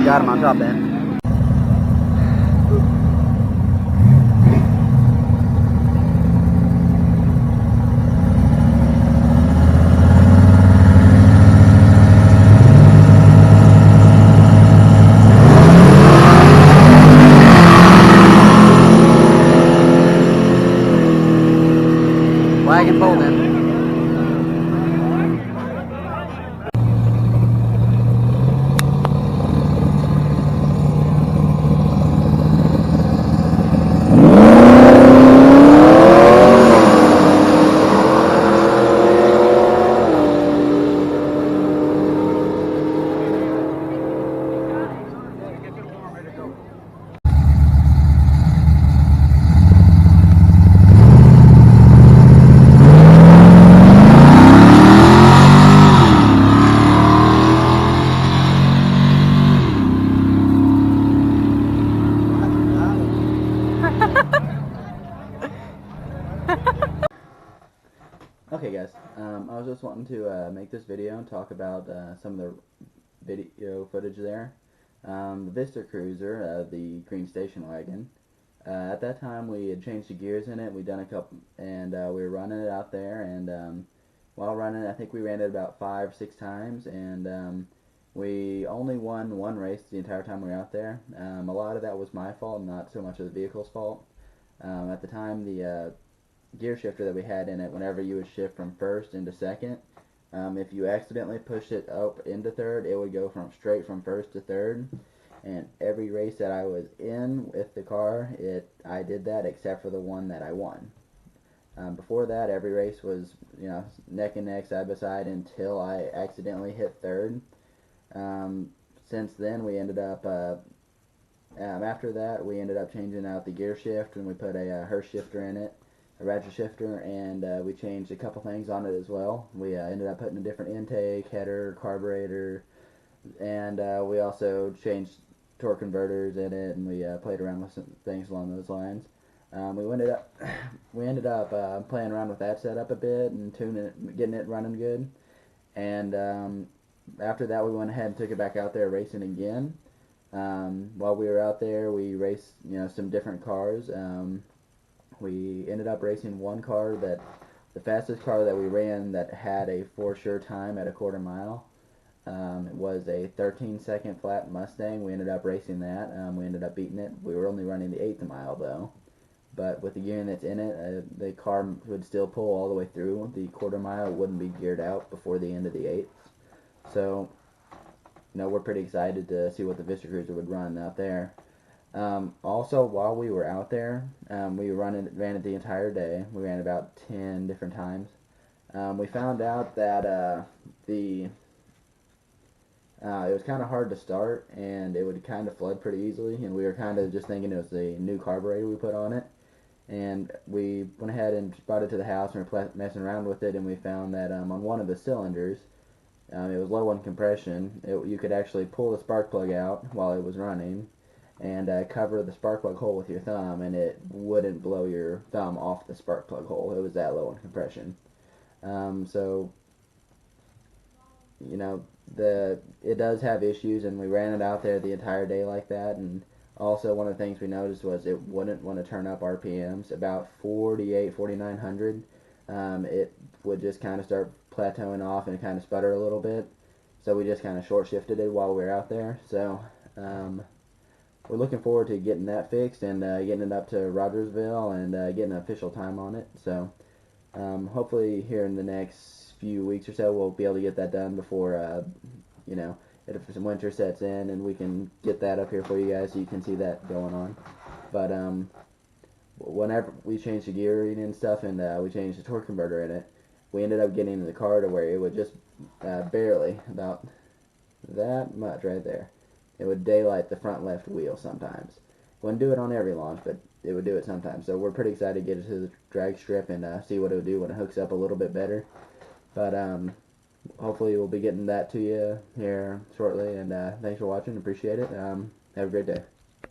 Got him on top then. Wagon pulled in. Okay guys, I was just wanting to make this video and talk about some of the video footage there. The Vista Cruiser, the green station wagon, at that time we had changed the gears in it, we'd done a couple, and we were running it out there, and while running it, I think we ran it about 5 or 6 times, and we only won one race the entire time we were out there. A lot of that was my fault, not so much of the vehicle's fault. At the time, the gear shifter that we had in it, whenever you would shift from first into second, if you accidentally pushed it up into third, it would go straight from first to third. And every race that I was in with the car, I did that except for the one that I won. Before that, every race was, neck and neck, side by side, until I accidentally hit third. Since then, we ended up after that, we ended up changing out the gear shift, and we put a Hurst shifter in it, a ratchet shifter, and we changed a couple things on it as well. We ended up putting a different intake, header, carburetor, and we also changed torque converters in it, and we played around with some things along those lines. We ended up playing around with that setup a bit and tuning it, getting it running good. And after that, we went ahead and took it back out there racing again. While we were out there, we raced some different cars. We ended up racing one car the fastest car that we ran that had a for sure time at a quarter mile. It was a 13-second flat Mustang. We ended up racing that. We ended up beating it. We were only running the 1/8 mile though. But with the gearing that's in it, the car would still pull all the way through the quarter mile. It wouldn't be geared out before the end of the 1/8. So, we're pretty excited to see what the Vista Cruiser would run out there. Also, while we were out there, we ran it the entire day. We ran about 10 different times. We found out that it was kind of hard to start, and it would kind of flood pretty easily, and we were kind of just thinking it was the new carburetor we put on it. And we went ahead and brought it to the house and were messing around with it, and we found that on one of the cylinders, it was low on compression. You could actually pull the spark plug out while it was running and cover the spark plug hole with your thumb, and it wouldn't blow your thumb off the spark plug hole. It was that low on compression. So, it does have issues, and we ran it out there the entire day like that, and Also, one of the things we noticed was it wouldn't want to turn up RPMs. About 48, 4900, it would just kind of start plateauing off and kind of sputter a little bit. So we just kind of short shifted it while we were out there. So we're looking forward to getting that fixed and getting it up to Rogersville and getting an official time on it. So hopefully here in the next few weeks or so we'll be able to get that done before you know, if some winter sets in, and we can get that up here for you guys so you can see that going on. But whenever we changed the gearing and stuff, and we changed the torque converter in it, we ended up getting the car to where it would just barely, about that much right there, it would daylight the front left wheel sometimes. Wouldn't do it on every launch, but it would do it sometimes. So we're pretty excited to get it to the drag strip and see what it would do when it hooks up a little bit better. But hopefully we'll be getting that to you here shortly. And thanks for watching. Appreciate it. Have a great day.